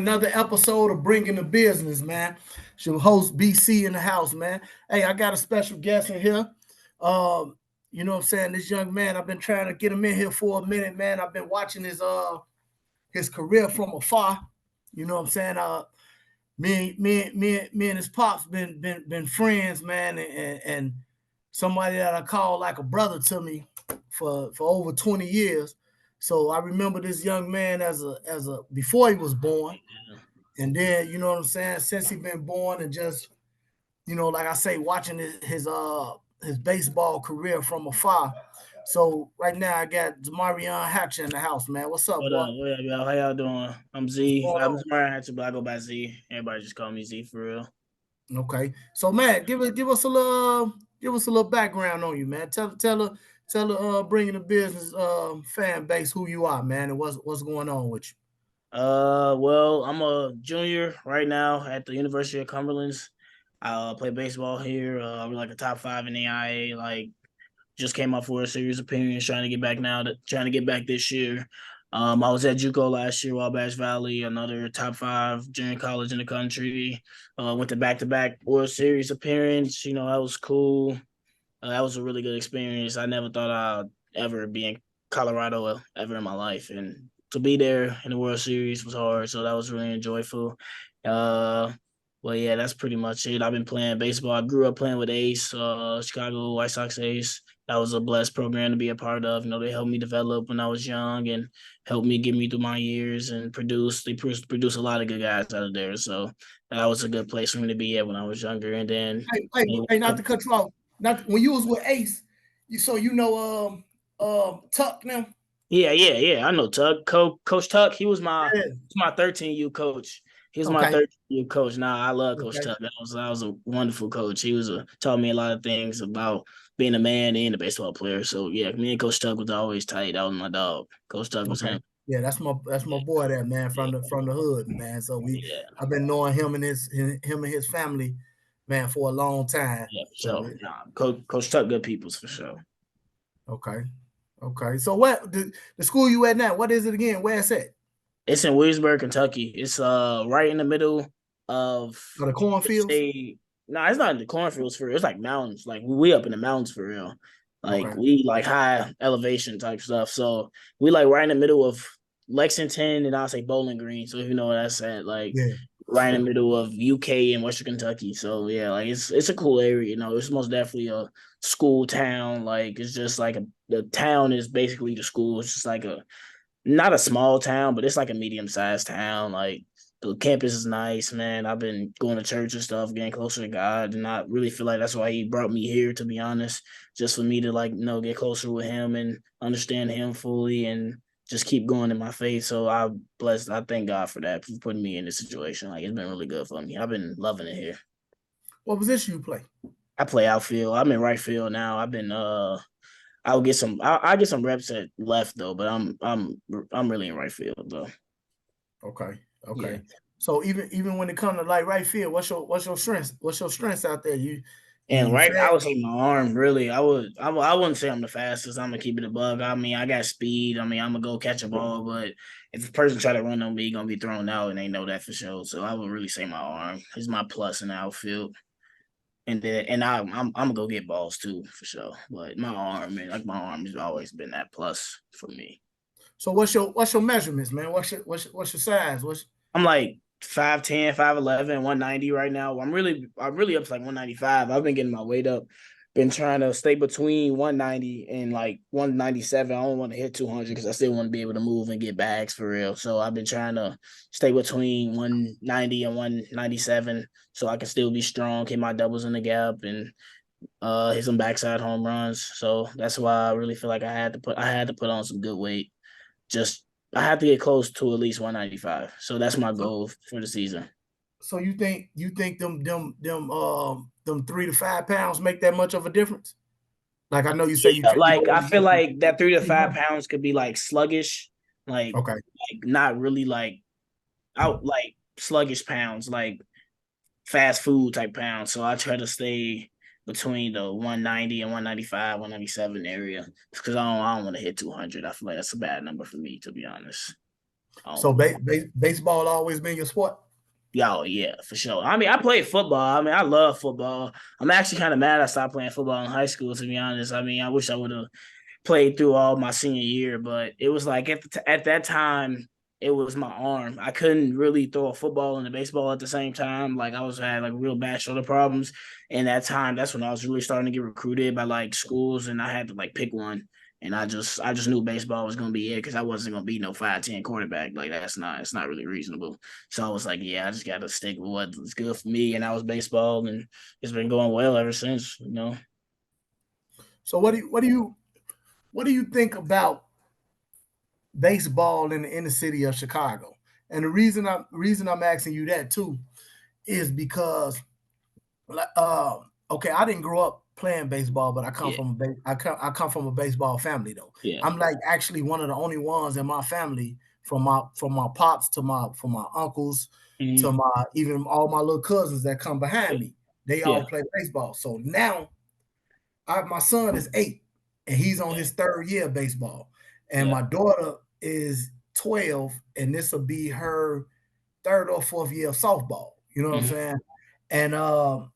another episode of Bringing the Business, man. It's your host BC in the house, man. Hey, I got a special guest in here. You know what I'm saying? This young man, I've been trying to get him in here for a minute, man. I've been watching his career from afar. You know what I'm saying? Me and his pops been friends, man, and somebody that I call like a brother to me for over 20 years. So I remember this young man as a before he was born, and then you know what I'm saying, since he been born, and just like I say, watching his baseball career from afar. So right now I got Zamaurion Hatcher in the house, man. What's up, What boy? up? What up, y'all? How y'all doing? I'm What's Z. going I'm on? Zamaurion Hatcher, but I go by Z. Everybody just call me Z for real. Okay. So man, give us a little background on you, man. Tell the bringing the business fan base who you are, man, and what's going on with you. Well, I'm a junior right now at the University of Cumberland's. I play baseball here. We're like a top five in AIA. Like, just came off for a series appearance, trying to get back now. Trying to get back this year. I was at JUCO last year, Wabash Valley, another top five junior college in the country. Went to back World Series appearance. That was cool. That was a really good experience. I never thought I'd ever be in Colorado ever in my life, and to be there in the World Series was hard. So that was really enjoyable. Uh, well, yeah, that's pretty much it. I've been playing baseball. I grew up playing with Ace, Chicago White Sox Ace. That was a blessed program to be a part of. They helped me develop when I was young and helped me get me through my years and produce. They produce a lot of good guys out of there. So that was a good place for me to be at when I was younger. And then Hey, not to cut you off. Not when you was with Ace, Tuck now. yeah. I know Tuck. Coach Tuck. Yeah. He's my 13U coach. He was my Okay. 13U coach. Now I love Coach Okay. Tuck. That was a wonderful coach. He taught me a lot of things about being a man and a baseball player. So yeah, me and Coach Tuck was always tight. That was my dog. Coach Tuck was Okay. him. Yeah, that's my boy there, man, from the hood, man. So Yeah, I've been knowing him and his family, man, for a long time. yeah, for So sure. Nah, Coach Tuck, good peoples for sure. okay. Okay. So what the school you at now, what is it again? Where it's at? It's in Williamsburg, Kentucky. It's right in the middle of Oh, the the cornfields? state. No, it's not in the cornfields for real. It's like mountains. Like we up in the mountains for real. Like Okay. we like high elevation type stuff. So we like right in the middle of Lexington and I'll say Bowling Green. So if you know what that's at, like Yeah. right in the middle of UK and Western Kentucky. So yeah, like it's a cool area. It's most definitely a school town. Like it's just like the town is basically the school. It's just like a not a small town, but it's like a medium sized town. Like the campus is nice, man. I've been going to church and stuff, getting closer to God, and I really feel like that's why He brought me here. To be honest, just for me to get closer with Him and understand Him fully, and just keep going in my faith. So I thank God for that, for putting me in this situation. Like it's been really good for me. I've been loving it here. What position you play? I play outfield. I'm in right field now. I'll get some reps at left though, but I'm really in right field though. Okay. Yeah. Okay. So even when it comes to like right field, what's your strengths? What's your strengths out there? And You right, I fast? would say my arm. Really, I wouldn't say I'm the fastest. I'm gonna keep it a bug. I mean, I got speed. I mean, I'm gonna go catch a ball, but if a person try to run on me, he gonna be thrown out, and they know that for sure. So I would really say my arm is my plus in the outfield, and then I'm gonna go get balls too for sure. But my arm, man, like my arm has always been that plus for me. So what's your measurements, man? What's your size? What's I'm like 5'10", 5'11", 190 right now. I'm really up to like 195. I've been getting my weight up. Been trying to stay between 190 and like 197. I don't want to hit 200 because I still want to be able to move and get bags for real. So I've been trying to stay between 190 and 197 so I can still be strong, hit my doubles in the gap, and hit some backside home runs. So that's why I really feel like I had to put on some good weight. Just I have to get close to at least 195. So that's my so goal for the season. so you think them 3 to 5 pounds make that much of a difference? Like I know you say Yeah, you like don't I want to feel get to like that 3 to 5 300. pounds could be like sluggish, like Okay. not really like out like sluggish pounds, like fast food type pounds. So I try to stay between the 190 and 195, 197 area because I don't want to hit 200. I feel like that's a bad number for me, to be honest. Oh, So baseball always been your sport? yo, yeah, for sure. I mean, I played football. I mean, I love football. I'm actually kind of mad I stopped playing football in high school, to be honest. I mean, I wish I would have played through all my senior year, but it was like at that time, it was my arm. I couldn't really throw a football and a baseball at the same time. Like I was had like real bad shoulder problems, and that time that's when I was really starting to get recruited by like schools, and I had to like pick one. And I just knew baseball was gonna be it because I wasn't gonna be no 5'10" quarterback. Like it's not really reasonable. So I was like, yeah, I just gotta stick with what's good for me. And that was baseball, and it's been going well ever since. So what do you think about baseball in the inner city of Chicago? And the reason I'm asking you that too is because okay, I didn't grow up playing baseball, but Yeah, I come from a baseball family though. yeah, I'm like actually one of the only ones in my family from my pops to my from my uncles to mm-hmm. my even all my little cousins that come behind me. They all Yeah, play baseball. So now my son is 8 and he's on yeah, his third year of baseball. And yeah. my daughter is 12 and this will be her third or fourth year of softball. You know what I'm Mm-hmm. saying? And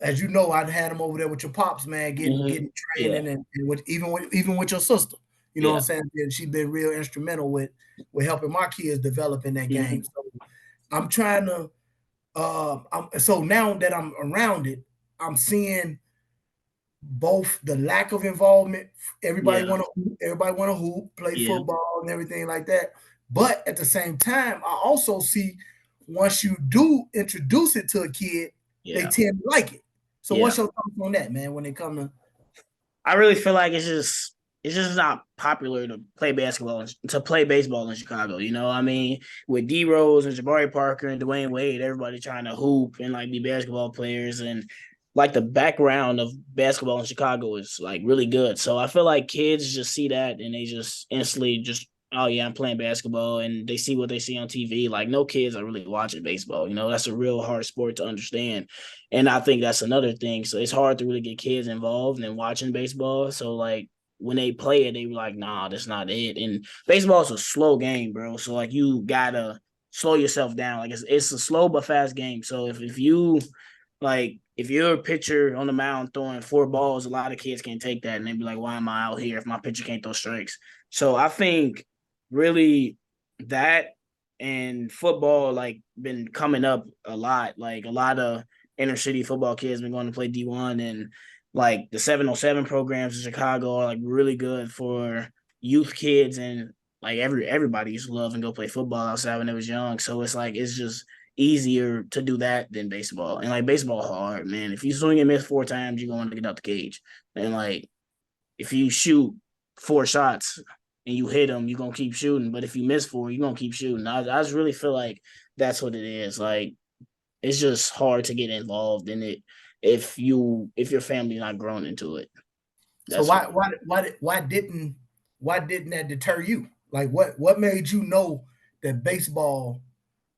as you know, I'd had him over there with your pops, man, getting Mm-hmm. getting Yeah, training and even with your sister. You know what I'm yeah. saying? And she's been real instrumental with helping my kids develop in that game. Mm-hmm. So I'm trying to so now that I'm around it, I'm seeing both the lack of involvement. Yeah, Everybody want to hoop, play yeah, football, and everything like that. But at the same time, I also see once you do introduce it to a kid, they yeah, tend to like it. So, yeah. what's your thoughts on that, man? When it comes to I really feel like it's just not popular to play baseball in Chicago. I mean, with D Rose and Jabari Parker and Dwayne Wade, everybody trying to hoop and like be basketball players, and like the background of basketball in Chicago is like really good. So I feel like kids just see that and they just instantly just, oh yeah, I'm playing basketball, and they see what they see on TV. Like no kids are really watching baseball. That's a real hard sport to understand. And I think that's another thing. So it's hard to really get kids involved in watching baseball. So like when they play it, they were like, nah, that's not it. And baseball is a slow game, bro. So like you gotta slow yourself down. Like it's a slow but fast game. So if you like if you're a pitcher on the mound throwing 4 balls, a lot of kids can't take that and they be like, why am I out here if my pitcher can't throw strikes? So I think really that and football like been coming up a lot. Like a lot of inner city football kids been going to play D1, and like the 707 programs in Chicago are like really good for youth kids, and like everybody used to love and go play football outside when they was young. So it's like it's just easier to do that than baseball. And like baseball hard, man. If you swing and miss 4 times, you're going to get out the cage. And like if you shoot 4 shots and you hit them, you're gonna keep shooting. But if you miss 4, you're gonna keep shooting. I just really feel like that's what it is. Like it's just hard to get involved in it if your family's not grown into it. so That's what. why didn't that deter you? Like what made you know that baseball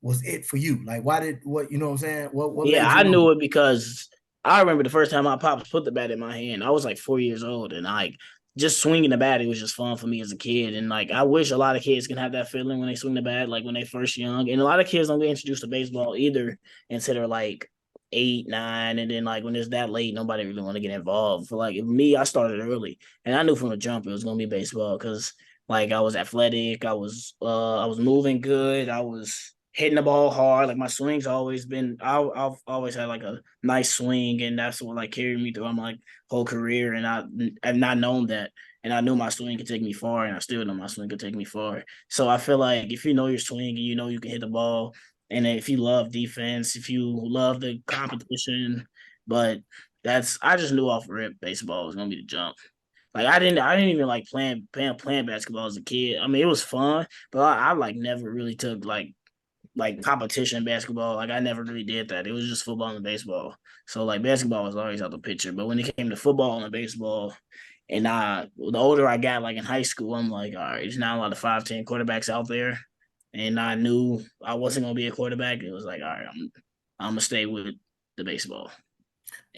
was it for you? Like why did what you know what I'm saying? What Yeah, made you I know? knew it because I remember the first time my pops put the bat in my hand. I was like 4 years old, and like just swinging the bat, it was just fun for me as a kid. And like I wish a lot of kids can have that feeling when they swing the bat, like when they first young. And a lot of kids don't get introduced to baseball either until they're like 8, 9, and then like when it's that late, nobody really want to get involved. For like me, I started early, and I knew from the jump it was gonna be baseball because like I was athletic, I was moving good, I was hitting the ball hard. Like my swing's always been, I've always had like a nice swing, and that's what like carried me through my like whole career. And I've not known that, and I knew my swing could take me far, and I still know my swing could take me far. So I feel like if you know your swing and you know you can hit the ball, and if you love defense, if you love the competition, but I just knew off rip baseball was gonna be the jump. Like I didn't even like playing basketball as a kid. I mean, it was fun, but I like never really took like competition basketball. Like I never really did that. It was just football and baseball. So like basketball was always out the picture. But when it came to football and baseball, and the older I got, like in high school, I'm like, all right, there's not a lot of 5'10" quarterbacks out there. And I knew I wasn't gonna be a quarterback. It was like, all right, I'm gonna stay with the baseball.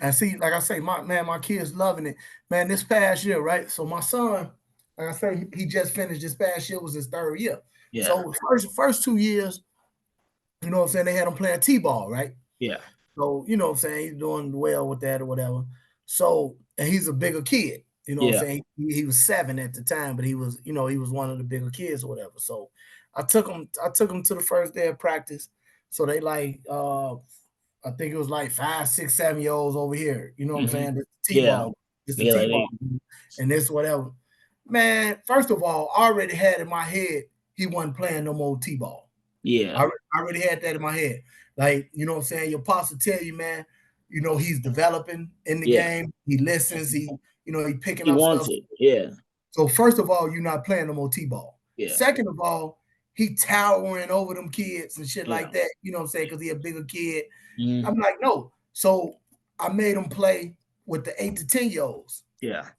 And see, like I say, my kids loving it. Man, this past year, right? So my son, like I say, he just finished this past year was his third year. Yeah. So first 2 years, you know what I'm saying, they had him playing T-ball, right? Yeah. So, you know what I'm saying, he's doing well with that or whatever. So, and he's a bigger kid, you know what I'm Yeah. saying? He was 7 at the time, but he was, you know, he was one of the bigger kids or whatever. So I took him to the first day of practice. So they like I think it was like 5, 6, 7 year olds over here. You know what I'm Hmm. saying? This Yeah. T-ball, just the Yeah. Like T-ball, and this whatever. Man, first of all, I already had in my head he wasn't playing no more T-ball. yeah. I already had that in my head. Like, you know what I'm saying? Your pops will tell you, man, you know, he's developing in the Yeah. game. He listens. He picking He up wants stuff. it. Yeah. So first of all, you're not playing no more T-ball. Yeah. Second of all, he towering over them kids and shit Yeah. like that. You know what I'm saying? Because he a bigger kid. Hmm. I'm like, no. So I made him play with the 8 to 10 year olds, Yeah.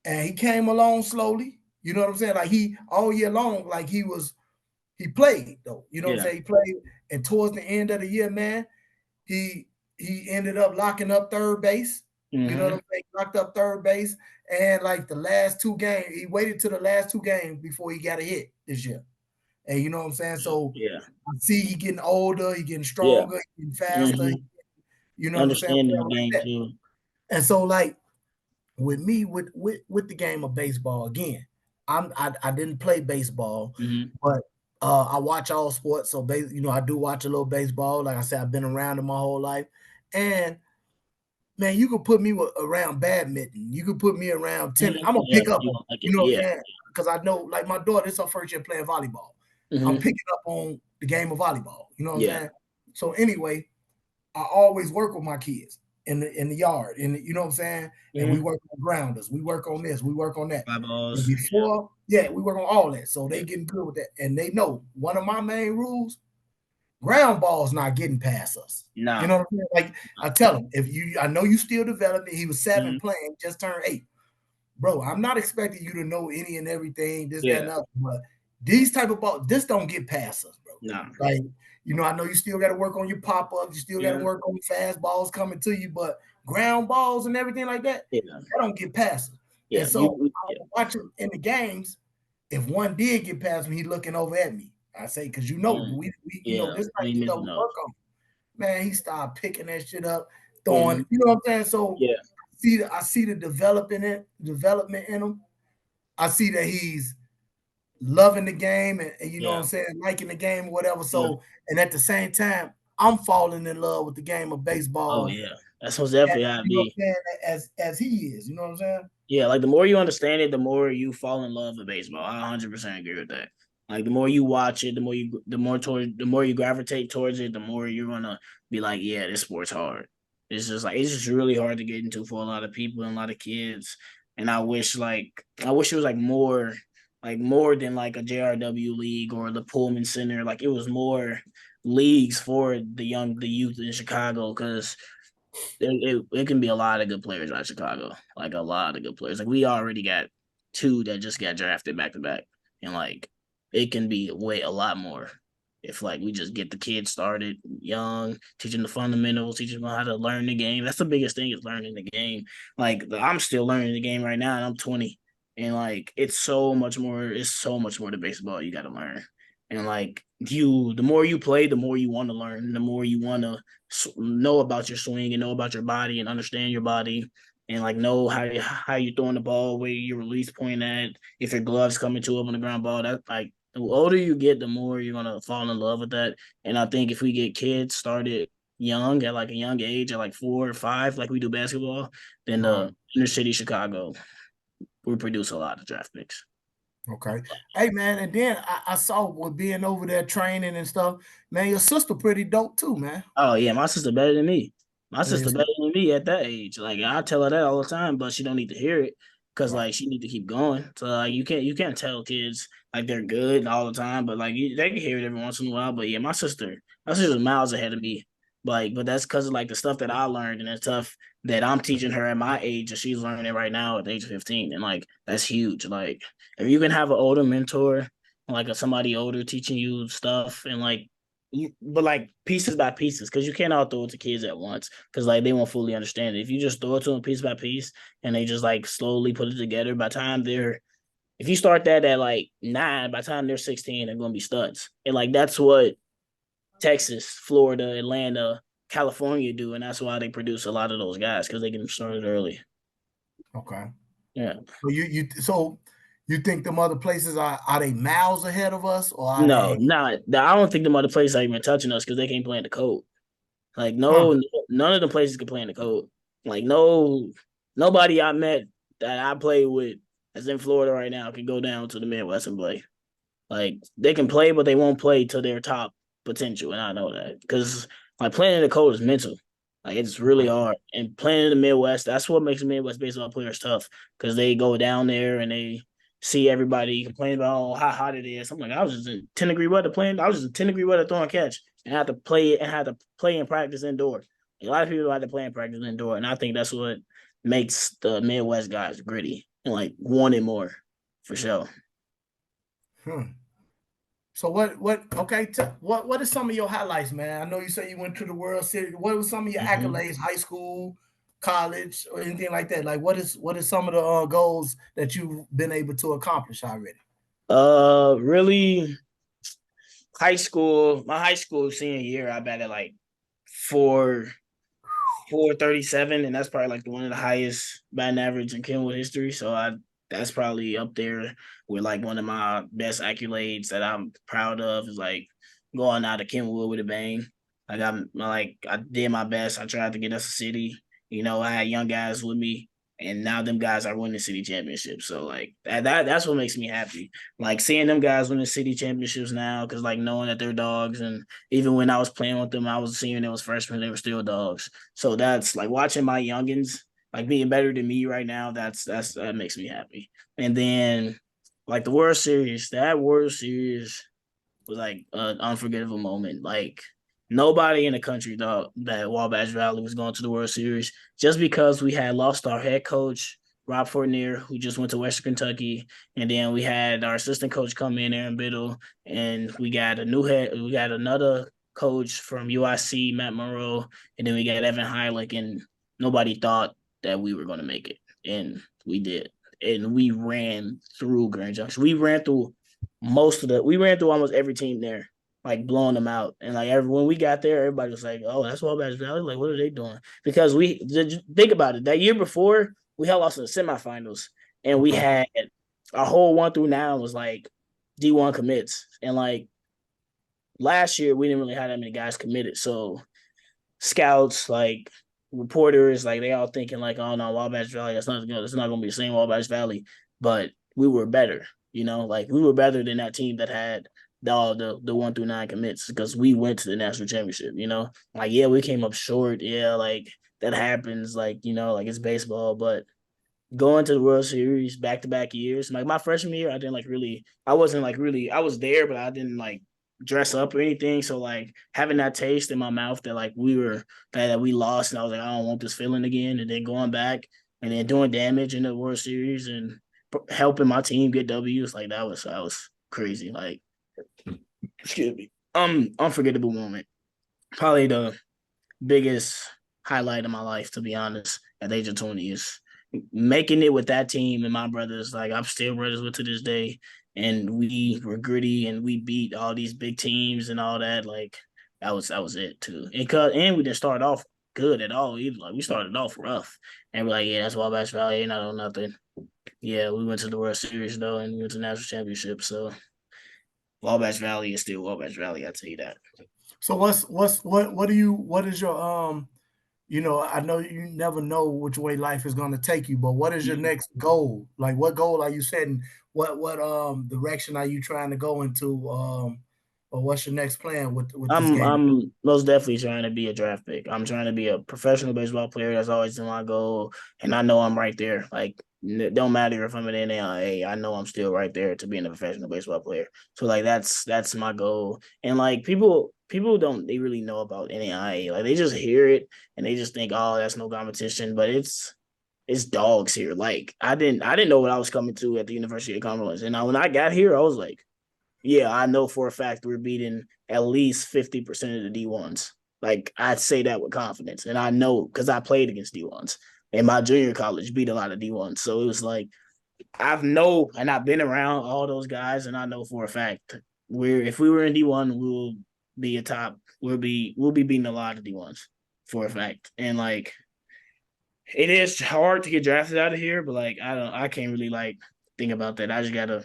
and he came along slowly. You know what I'm saying? Like he all year long, like he played though. You know what I'm Yeah. saying? He played, and towards the end of the year, man, he he ended up locking up third base. You know what Hmm. I'm saying? Locked up third base, and like the last 2 games, he waited to the last 2 games before he got a hit this year. And you know what I'm saying? So Yeah. I see he getting older, he getting Yeah. stronger, he getting faster. Hmm. You know what I'm saying? Understanding Whatever the like game that. too. And so like with me with the game of baseball again, I didn't play baseball, Hmm. but I watch all sports. So I do watch a little baseball. Like I said, I've been around it my whole life, and man, you could put me around badminton. You could put me around tennis. I'm gonna Yeah. pick up You on gonna it. like You it. know what I'm Yeah. saying? Because I know, like my daughter, it's her first year playing volleyball. I'm Hmm. picking up on the game of volleyball. You know what I'm Yeah. saying? So anyway, I always work with my kids in the yard, and you know what I'm saying. And we Hmm. work on grounders. We work on this. We work on that. Fly And balls. Yeah. before, yeah, we work on all that. So they Yeah. getting good with that, and they know one of my main rules: ground balls not getting past us. You Nah. know what I'm saying? Like I tell him, I know you still developing. He was 7 Hmm. playing, just turned 8. Bro, I'm not expecting you to know any and everything, this, that, Yeah. and other. But these type of balls, this don't get past us, bro. Nah. Like, I know you still got to work on your pop ups, you still got to Hmm. work on fast balls coming to you, but ground balls and everything like that, Yeah. that don't get past us. And Yeah. so You. I Yeah. was watching in the games. If one did get past me, he looking over at me. I say, because Mm. we Yeah. this type We of stuff missing we those. work on. Man, he started picking that shit up, throwing. Hmm. You know what I'm saying? So Yeah. I see the development in him. I see that he's loving the game, and you know what I'm Yeah. saying, liking the game or whatever. Yeah. So, and at the same time, I'm falling in love with the game of Oh baseball. yeah. That's what's definitely how it You know be. what I'm saying? As he is, you know what I'm saying? Yeah, like the more you understand it, the more you fall in love with baseball. I 100% agree with that. Like the more you watch it, the more you gravitate towards it, the more you're gonna be like, yeah, this sport's hard. It's just really hard to get into for a lot of people and a lot of kids. And I wish it was like more than like a JRW league or the Pullman Center. Like it was more leagues for the youth in Chicago because it can be a lot of good players out of Chicago, like a lot of good players. Like we already got two that just got drafted back to back, and like it can be a lot more if like we just get the kids started young, teaching the fundamentals, teaching them how to learn the game. That's the biggest thing is learning the game. Like I'm still learning the game right now, and I'm 20, and like it's so much more. It's so much more to baseball you got to learn. And like the more you play, the more you want to learn, the more you want to know about your swing and know about your body and understand your body and like know how you're throwing the ball, where your release point at, if your gloves coming to up on the ground ball. That like the older you get, the more you're gonna fall in love with that. And I think if we get kids started young at like a young age at like 4 or 5, like we do basketball, then Uh-huh. the inner city Chicago we produce a lot of draft picks. Okay. Hey man, and then I saw with being over there training and stuff, man, your sister pretty dope too, man. Oh yeah, my sister better than me. My Yeah, sister better than me at that age. Like I tell her that all the time, but she don't need to hear it because right. like she need to keep going. So like you can't tell kids like they're good all the time, but like they can hear it every once in a while. But yeah, my sister's miles ahead of me. But that's because of like the stuff that I learned and the stuff that I'm teaching her at my age and she's learning it right now at the age of 15. And like that's huge. Like if you can have an older mentor, like somebody older teaching you stuff and like but like pieces by pieces, because you can't all throw it to kids at once, because like they won't fully understand it. If you just throw it to them piece by piece and they just like slowly put it together, by the time they're If you start that at like 9, by the time they're 16, they're gonna be studs. And like that's what Texas, Florida, Atlanta, California do, and that's why they produce a lot of those guys because they get them started early. Okay. Yeah. So you think them other places are they miles ahead of us or are No, they not. I don't think them other places are even touching us because they can't play in the cold. Like huh? no, none of the places can play in the cold. Like no, nobody I met that I play with that's in Florida right now can go down to the Midwest and play. Like they can play, but they won't play to their top potential, and I know that because like playing in the cold is mental. Like it's really hard, and playing in the Midwest, that's what makes Midwest baseball players tough because they go down there and they see everybody complain about how hot it is. I'm like, I was just in 10-degree weather playing. I was just in 10-degree weather throwing catch and had to play and had to play and practice indoor. A lot of people had to play and practice indoor, and I think that's what makes the Midwest guys gritty and like wanting more for sure. Hmm. So what are some of your highlights, man? I know you say you went to the World Series. What were some of your Mm-hmm. accolades, high school, college, or anything like that? Like what is some of the goals that you've been able to accomplish already? Really, high school. My high school senior year, I batted like 437, and that's probably like one of the highest batting average in Kenwood history. So that's probably up there with like one of my best accolades that I'm proud of is like going out of Kenwood with a bang. I did my best. I tried to get us a city. I had young guys with me, and now them guys are winning city championships. So like that's what makes me happy. Like seeing them guys winning city championships now, because like knowing that they're dogs, and even when I was playing with them, I was seeing them as freshmen, they were still dogs. So that's like watching my youngins like being better than me right now. That makes me happy. And then like the World Series, that World Series was like an unforgettable moment. Like nobody in the country thought that Wabash Valley was going to the World Series just because we had lost our head coach Rob Fournier, who just went to Western Kentucky, and then we had our assistant coach come in, Aaron Biddle, and we got another coach from UIC, Matt Monroe, and then we got Evan Heilich, and nobody thought that we were going to make it, and we did, and we ran through Grand Junction. We ran through almost every team there, like blowing them out. And like when we got there, everybody was like, "Oh, that's Wabash Valley. Like, what are they doing?" Because we think about it. That year before, we had lost in the semifinals, and we Okay. had our whole 1 through 9 was like D1 commits, and like last year we didn't really have that many guys committed. So scouts, like reporters, like they all thinking like, "Oh no, Wabash Valley. That's not good. It's not going to be the same Wabash Valley." But we were better. Like we were better than that team that had all the 1 through 9 commits because we went to the national championship. Like yeah, we came up short. Yeah, like that happens. Like like it's baseball, but going to the World Series back to back years. Like my freshman year, I didn't like really. I wasn't like really. I was there, but I didn't like dress up or anything. So like having that taste in my mouth that like that we lost, and I was like, I don't want this feeling again. And then going back and then doing damage in the World Series and helping my team get W's, like that was crazy. Like excuse me, unforgettable moment. Probably the biggest highlight of my life, to be honest, at the age of 20 is making it with that team and my brothers. Like I'm still brothers with to this day, and we were gritty and we beat all these big teams and all that. Like that was it too. And we didn't start off good at all either. Like we started off rough, and we're like, yeah, that's Wabash Valley, ain't not on nothing. Yeah, we went to the World Series though, and we went to the national championship. So Wabash Valley is still Wabash Valley. I tell you that. So what is your I know you never know which way life is going to take you, but what is your next goal? Like what goal are you setting? What direction are you trying to go into? Or what's your next plan with this I'm game? I'm most definitely trying to be a draft pick. I'm trying to be a professional baseball player. That's always been my goal, and I know I'm right there. Like, it don't matter if I'm an NAIA. I know I'm still right there to being a professional baseball player. So like that's my goal. And like people don't they really know about NAIA. Like they just hear it and they just think, oh, that's no competition. But it's dogs here. Like I didn't know what I was coming to at the University of Cumberland. And when I got here, I was like, yeah, I know for a fact we're beating at least 50% of the D1s. Like I'd say that with confidence. And I know because I played against D1s. And my junior college beat a lot of D1s. So it was like I've been around all those guys, and I know for a fact if we were in D1, we'll be a top. We'll be beating a lot of D1s for a fact, and like it is hard to get drafted out of here, but like I can't really like think about that. I just gotta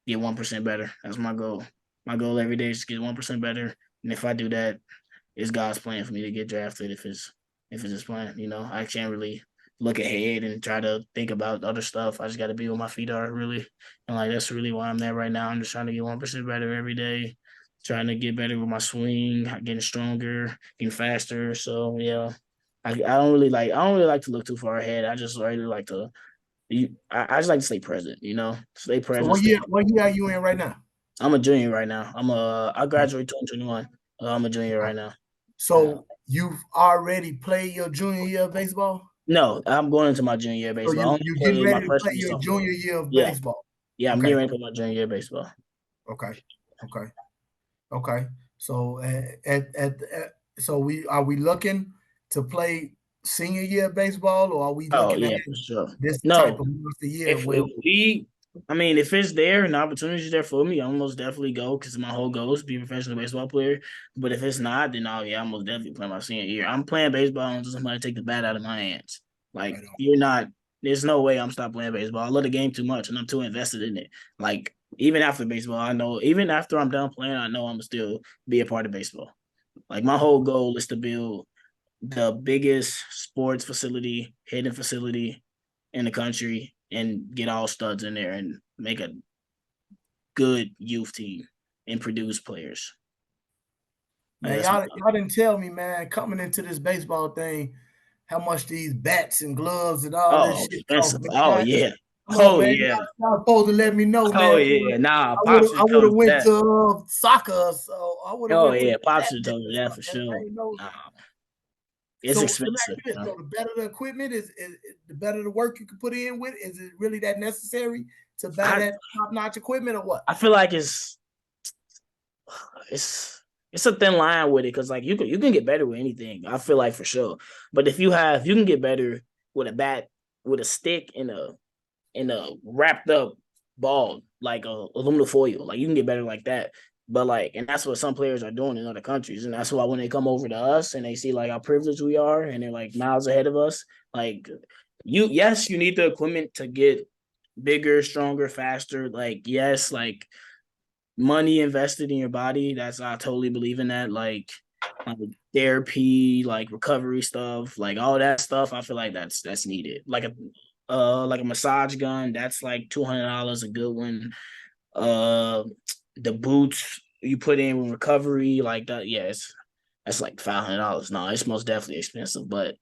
get 1% better. That's my goal. My goal every day is to get 1% better, and if I do that, it's God's plan for me to get drafted. If it's His plan, I can't really look ahead and try to think about other stuff. I just got to be where my feet are, really, and like that's really why I'm there right now. I'm just trying to get 1% better every day, trying to get better with my swing, getting stronger, getting faster. So yeah, I don't really like to look too far ahead. I just really like to. I just like to stay present. Stay So present. what Stay. year are you in right now? I'm a junior right now. I graduated 2021. I'm a junior right now. So you've already played your junior year of baseball? No, I'm going into my junior year of So baseball. I you only you getting play my ready to play freshman and your sophomore. junior year of Yeah, baseball? yeah, I'm getting Okay, ready for my junior year of baseball. okay, okay, okay. So so we looking to play senior year baseball, or are we Oh looking at yeah, for sure. this type No, of monster year if where if we, I mean, if it's there and the opportunity is there for me, I'm most definitely go because my whole goal is to be a professional baseball player. But if it's not, then yeah, I'm most definitely playing my senior year. I'm playing baseball until somebody take the bat out of my hands. Like right on? you're not. There's no way I'm stop playing baseball. I love the game too much and I'm too invested in it. Like even after baseball, I know even after I'm done playing, I know I'm still be a part of baseball. Like my whole goal is to build the biggest sports facility, hitting facility in the country and get all studs in there and make a good youth team and produce players. Like Man, that's my y'all didn't tell me, man, coming into this baseball thing, how much these bats and gloves and all this shit cost, expensive. Oh man. yeah. Come on, Oh man. yeah. Y'all supposed to let me know, Oh man. yeah. Nah, I would Pops have I should have would told have you went that. to soccer, so I would have Oh went to yeah, Pops that should have told you business. that for I sure. ain't know. Nah, it's So let me expensive, ask you this: bro. so the better the equipment is the better the work you can put in with. Is it really that necessary to buy I that top notch equipment or what? I feel like it's it's a thin line with it because like you can get better with anything. I feel like for sure, but you can get better with a bat with a stick and a wrapped up ball like a aluminum foil. Like you can get better like that. But like, and that's what some players are doing in other countries, and that's why when they come over to us and they see like how privileged we are, and they're like miles ahead of us, like yes, you need the equipment to get bigger, stronger, faster. Like yes, like money invested in your body. I totally believe in that. Like therapy, like recovery stuff, like all that stuff. I feel like that's needed. Like a massage gun, that's like $200 a good one. Uh, the boots you put in with recovery, like that. Yeah, that's like $500. No, it's most definitely expensive, but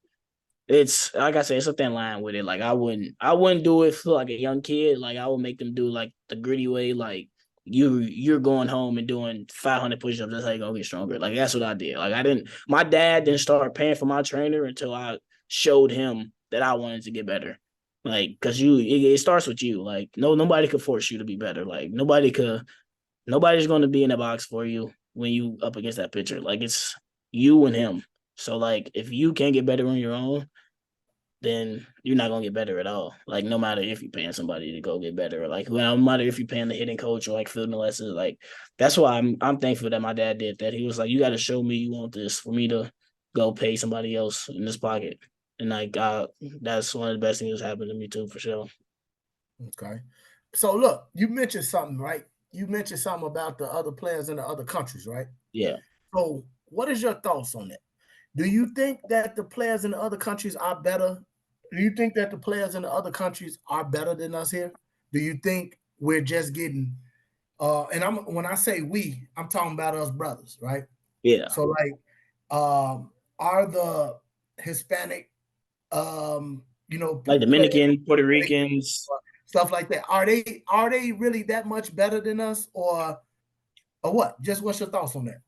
it's like I said, it's a thin line with it. Like I wouldn't do it for like a young kid. Like I would make them do like the gritty way. Like you're going home and doing 500 push-ups. That's how you gonna get stronger. Like that's what I did. Like I didn't. My dad didn't start paying for my trainer until I showed him that I wanted to get better. Like because it starts with you. Like nobody could force you to be better. Like nobody's going to be in the box for you when you up against that pitcher. Like it's you and him. So like if you can't get better on your own, then you're not gonna get better at all. Like no matter if you're paying somebody to go get better, or like no matter if you're paying the hitting coach or like fielding lessons, like that's why I'm thankful that my dad did that. He was like, you got to show me you want this for me to go pay somebody else in this pocket, and like that's one of the best things that's happened to me too for sure. Okay. So look, you mentioned something, right? You mentioned something about the other players in the other countries, right? Yeah, So what is your thoughts on that? Do you think that the players in the other countries are better? Do you think that the players in the other countries are better than us here? Do you think we're just getting and I'm when I say we, I'm talking about us brothers, right? yeah, So like are the Hispanic like players Dominican, Puerto Ricans. stuff like that. Are they really that much better than us or what? Just what's your thoughts on that?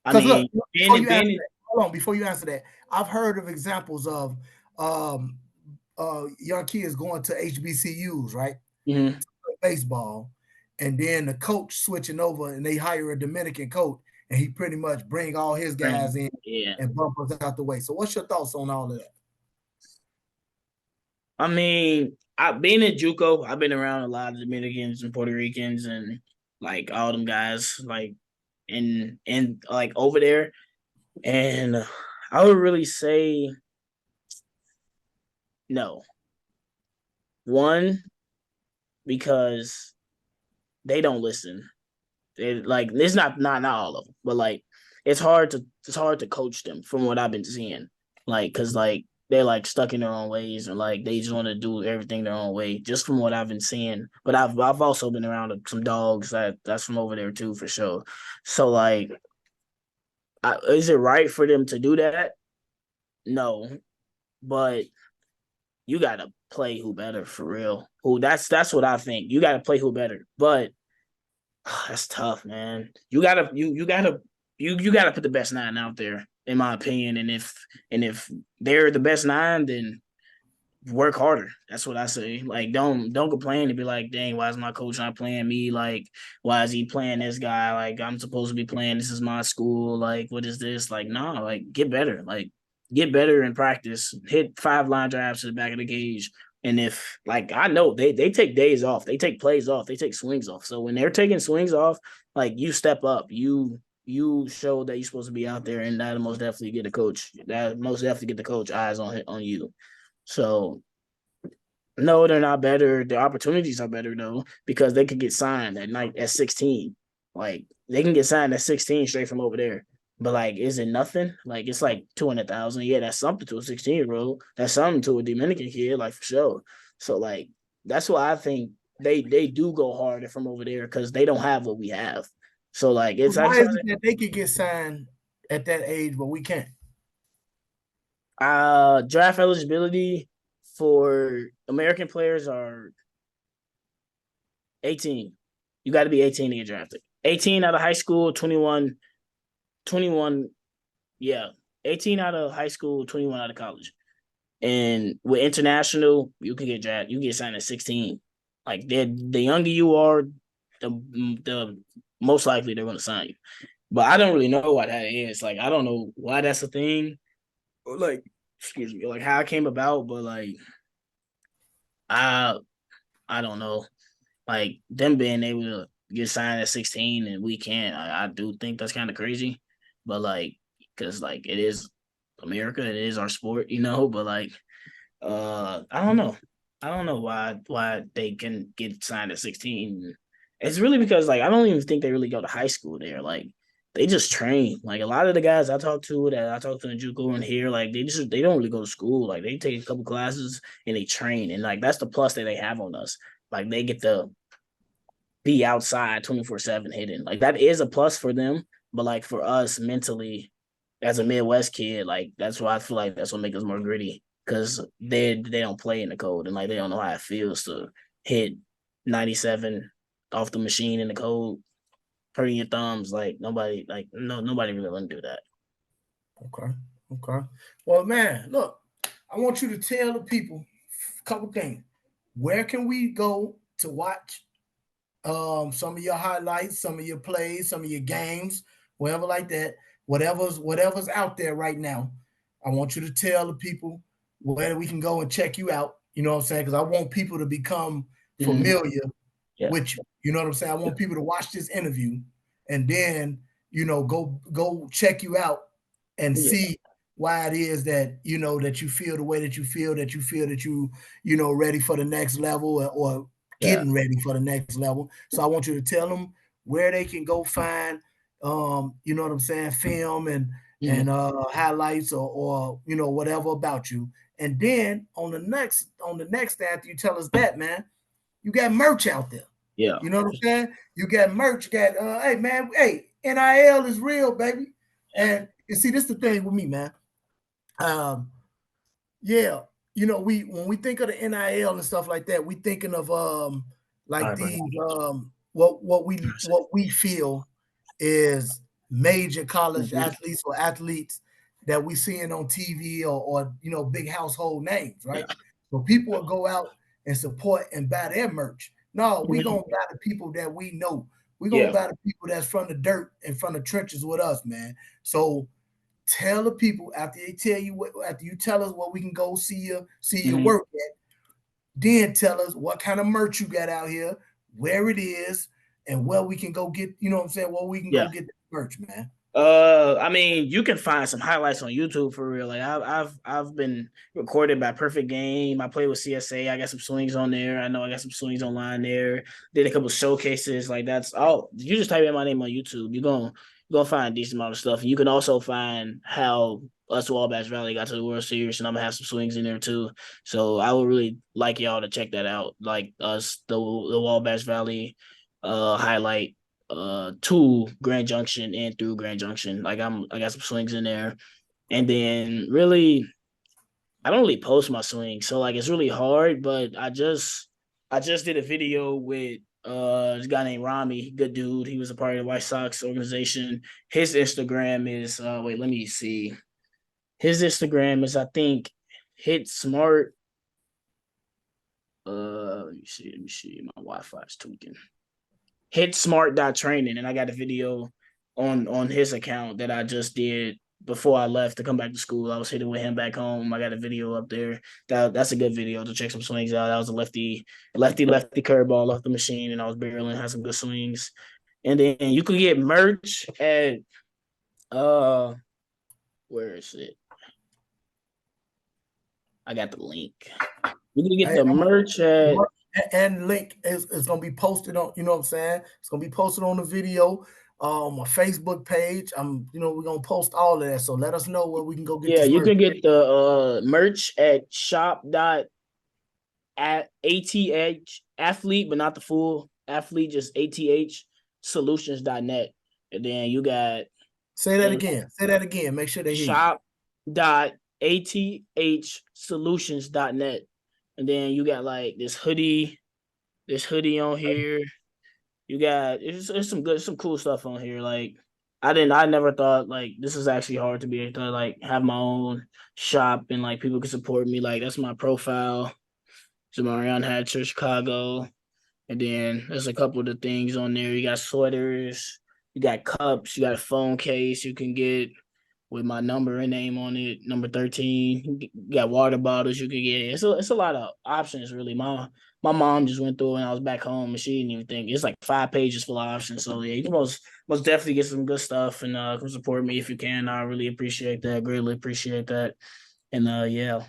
I Because look, mean, before you answer that, hold on, before you answer that, I've heard of examples of um young kids going to HBCUs, right? mhm, Baseball, and then the coach switching over and they hire a Dominican coach and he pretty much bring all his guys in yeah. and bump us out the way. So what's your thoughts on all of that? I mean, I've been in JUCO. I've been around a lot of Dominicans and Puerto Ricans and like all them guys like in like over there. And I would really say no. One, because they don't listen. Like it's not all of them, but like it's hard to coach them from what I've been seeing. Like because like they're like stuck in their own ways and like they just want to do everything their own way. Just from what I've been seeing, but I've also been around some dogs that's from over there too for sure. So like, is it right for them to do that? No, but you gotta play who better for real. Who that's what I think. You gotta play who better, but that's tough, man. You gotta put the best nine out there, in my opinion. And if they're the best nine, then work harder. That's what I say. Like don't complain and be like, dang, why is my coach not playing me? Like, why is he playing this guy? Like, I'm supposed to be playing. This is my school. Like, what is this? Like, nah, like get better. Like, get better in practice. Hit 5 line drives to the back of the cage. And if like I know they take days off, they take plays off, they take swings off. So when they're taking swings off, like you step up, you show that you're supposed to be out there, and that most definitely get the coach. That most definitely get the coach eyes on you. So no, they're not better. Their opportunities are better though, because they could get signed at night at 16. Like they can get signed at 16 straight from over there. But like, is it nothing? Like it's like 200,000. Yeah, that's something to a 16-year-old. That's something to a Dominican kid, like for sure. So like that's why I think they do go harder from over there because they don't have what we have. So like it's I Why just is it that they could get signed at that age, but we can't? draft eligibility for American players are 18. You got to be 18 to get drafted. 18 out of high school, 21, 21, yeah. 18 out of high school, 21 out of college. And with international, you can get drafted. You get signed at 16. Like the younger you are, the most likely they're going to sign you. But I don't really know why that is. Like I don't know why that's a thing. Or like, excuse me, like how it came about. But like I I don't know. Like them being able to get signed at 16 and we can't, I do think that's kind of crazy. But like, because like it is America, it is our sport, But like, I don't know. I don't know why they can get signed at 16. It's really because like I don't even think they really go to high school there. Like they just train. Like a lot of the guys I talk to in JUCO and here, like they don't really go to school. Like they take a couple classes and they train. And like that's the plus that they have on us. Like they get to be outside 24/7 hitting. Like that is a plus for them. But like for us mentally, as a Midwest kid, like that's why I feel like that's what makes us more gritty. Cause they don't play in the cold and like they don't know how it feels to hit 97 off the machine in the cold, hurting your thumbs. Like nobody like no nobody really want to do that. Okay. Okay. Well, man, look, I want you to tell the people a couple things. Where can we go to watch some of your highlights, some of your plays, some of your games, whatever like that, whatever's out there right now. I want you to tell the people where we can go and check you out. You know what I'm saying? Because I want people to become Mm-hmm. familiar Yeah. with you. You know what I'm saying? I want people to watch this interview and then go check you out and Yeah. see why it is that that you feel the way that you feel that you ready for the next level or Yeah. getting ready for the next level. So I want you to tell them where they can go find, you know what I'm saying, film and Mm-hmm. highlights or whatever about you. And then on the next after you tell us that, man, you got merch out there. Yeah. You know what I'm saying? You got merch. Got hey man, hey NIL is real, baby. Yeah. And see, this is the thing with me, man. Um, yeah, we when we think of the NIL and stuff like that, we thinking of All like right, bro. these what we feel is major college Mm-hmm. athletes or athletes that we seeing on TV or big household names, Yeah. right? So people will go out and support and buy their merch. No, we Mm-hmm. gonna buy the people that we know. We gonna Yeah. buy the people that's from the dirt and from the trenches with us, man. So tell the people after they tell you after you tell us where we can go see your Mm-hmm. work at. Then tell us what kind of merch you got out here, where it is, and where we can go get, you know what I'm saying, where we can go Yeah. get the merch, man. I mean, you can find some highlights on YouTube for real. Like I've been recorded by Perfect Game. I play with CSA. I got some swings on there. I know I got some swings online there. Did a couple showcases. Like that's all. You just type in my name on YouTube. You're gonna find a decent amount of stuff. And you can also find how us Wabash Valley got to the World Series, and I'm gonna have some swings in there too. So I would really like y'all to check that out. Like us, the Wabash Valley highlight to Grand Junction and through Grand Junction. Like I got some swings in there. And then really I don't really post my swings. So like it's really hard, but I just did a video with this guy named Rami, good dude. He was a part of the White Sox organization. His Instagram is wait, let me see. His Instagram is I think hit smart. Let me see. My Wi-Fi is tweaking. Hit smart training, and I got a video on his account that I just did before I left to come back to school. I was hitting with him back home. I got a video up there. That's a good video to check some swings out. That was a lefty curveball off the machine, and I was barreling, had some good swings. And then you can get merch at uh where is it? I got the link. You can get Hey, the merch at and link is gonna be posted on, you know what I'm saying? It's gonna be posted on the video, my Facebook page. We're gonna post all of that. So let us know where we can go get yeah, this you merch. can get the merch at shop.at ATH athlete, but not the full athlete, just ATH solutions.net. And then you got Say that the again. Say that again. Make sure they hear you. shop.ath solutions.net. And then you got like this hoodie on here. You got it's some cool stuff on here. Like I never thought like this is actually hard to be able to like have my own shop and like people can support me. Like that's my profile. Zamaurion had Church Chicago. And then there's a couple of the things on there. You got sweaters, you got cups, you got a phone case you can get with my number and name on it, number 13. You got water bottles you can get. It's a lot of options really. My mom just went through it when I was back home and she didn't even think it's like 5 pages full of options. So yeah, you can most definitely get some good stuff and come support me if you can. I really appreciate that. Greatly appreciate that. And yeah.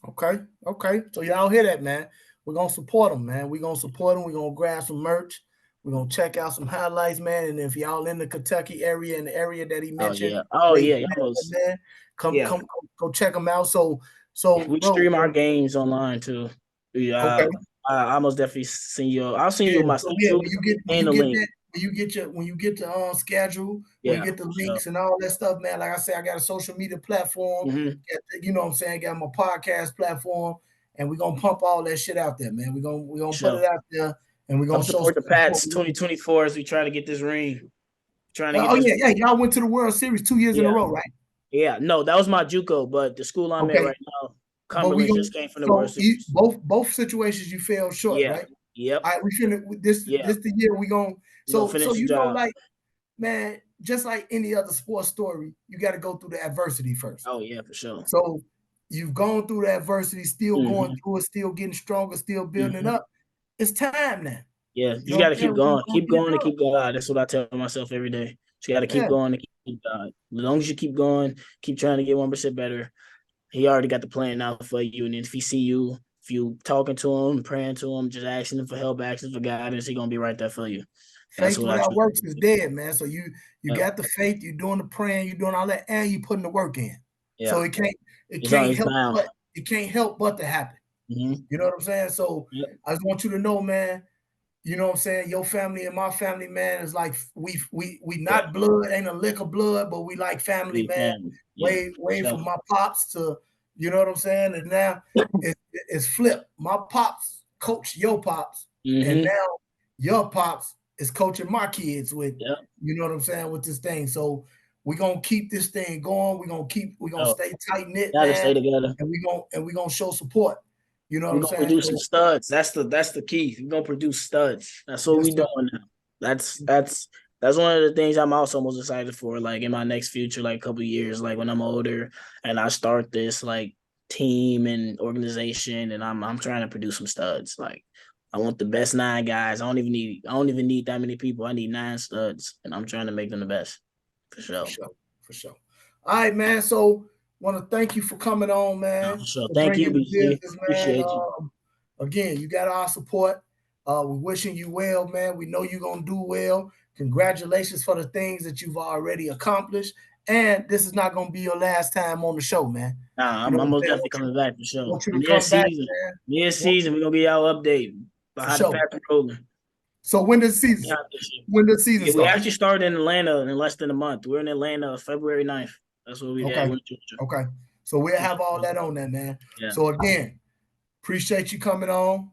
Okay. Okay. So y'all hear that, man. We're gonna support them, man. We're gonna support them. We're gonna grab some merch. We're gonna check out some highlights, man. And if y'all in the Kentucky area and the area that he Oh mentioned, yeah. Oh where he yeah. been Y'all at, was man, come yeah. come go check them out. So We bro, stream our games online too. okay. Yeah, I most definitely send you. I'll send Yeah. you my So yeah, social when and you the get link. that, when you get the schedule, when you Yeah, get the for sure. links and all that stuff, man. Like I said, I got a social media platform. Mm-hmm. You know what I'm saying? Got my podcast platform, and we're gonna pump all that shit out there, man. We're gonna put it Sure. out there, and we're Come gonna show support some the support. Pats 2024 as we try to get this ring. Trying to get Oh this. yeah, yeah. Y'all went to the World Series 2 years in a Yeah, row, right? yeah. No, that was my JUCO, but the school I'm at Okay, right now, but we Cumberland, gonna just came from the World Series. both situations you fell short, Yeah. right? Yep. All right, we finna Yeah. this the year we gonna We're gonna so finish the job. like, man, just like any other sports story, you got to go through the adversity first. Oh yeah, for sure. So you've gone through the adversity, still going Mm-hmm. through it, still getting stronger, still building it Mm-hmm. up. It's time now. Yeah, You you know what got to I'm saying? keep We're going, gonna keep get it going, and done. keep going. That's what I tell myself every day. You got to keep Yeah, going and keep going. As long as you keep going, keep trying to get 1% better. He already got the plan out for you. And if he see you, if you talking to him, praying to him, just asking him for help, asking for guidance, he gonna be right there for you. That's faith what I without truly works is believe. dead, man. So you Yep. got the faith, you're doing the praying, you're doing all that, and you putting the work in. So Yeah, it it's on. can't It's help bound. but it can't help but to happen. Mm-hmm. You know what I'm saying? So Yep. I just want you to know, man, you know what I'm saying? Your family and my family, man, is like we Yeah. not blood, ain't a lick of blood, but we like family, We man. family. Yeah. Way So. from my pops to, you know what I'm saying? And now it's flipped. My pops coach your pops, and Mm-hmm. now your pops is coaching my kids with, Yep. you know what I'm saying, with this thing. So we're gonna keep this thing going. We're gonna So stay tight knit, gotta man, stay together. and we're gonna show support. You know what We're I'm gonna saying? produce some So studs. That's the key. We're gonna produce studs. That's what yes, we sir. doing now. That's one of the things I'm also most excited for. Like in my next future, like a couple years, like when I'm older and I start this, like team and organization, and I'm trying to produce some studs. Like I want the best 9 guys. I don't even need that many people. I need 9 studs, and I'm trying to make them the best for For sure. sure. For sure. All right, man. So want to thank you for coming on, man, For sure. for Thank you, bringing the BC. business, man. Appreciate you. Again, you got our support. We're wishing you well, man. We know you're gonna do well. Congratulations for the things that you've already accomplished. And this is not gonna be your last time on the show, man. Nah, You I'm, know what I'm I'm most saying? definitely coming back for sure. Want you to Mid come back, season, man. mid season, we're gonna be our update about For how the sure. Packers rolling. So when does season? When does season We start? actually started in Atlanta in less than a month. We're in Atlanta February 9th. That's where we at. Okay. We're in Georgia. Okay. So we'll have all that on there, man. Yeah. So again, appreciate you coming on.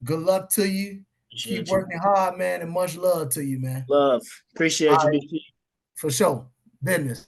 Good luck to you. Keep Appreciate you. working hard, man, and much love to you, man. Love. All Appreciate you, right, BC. for sure. Business.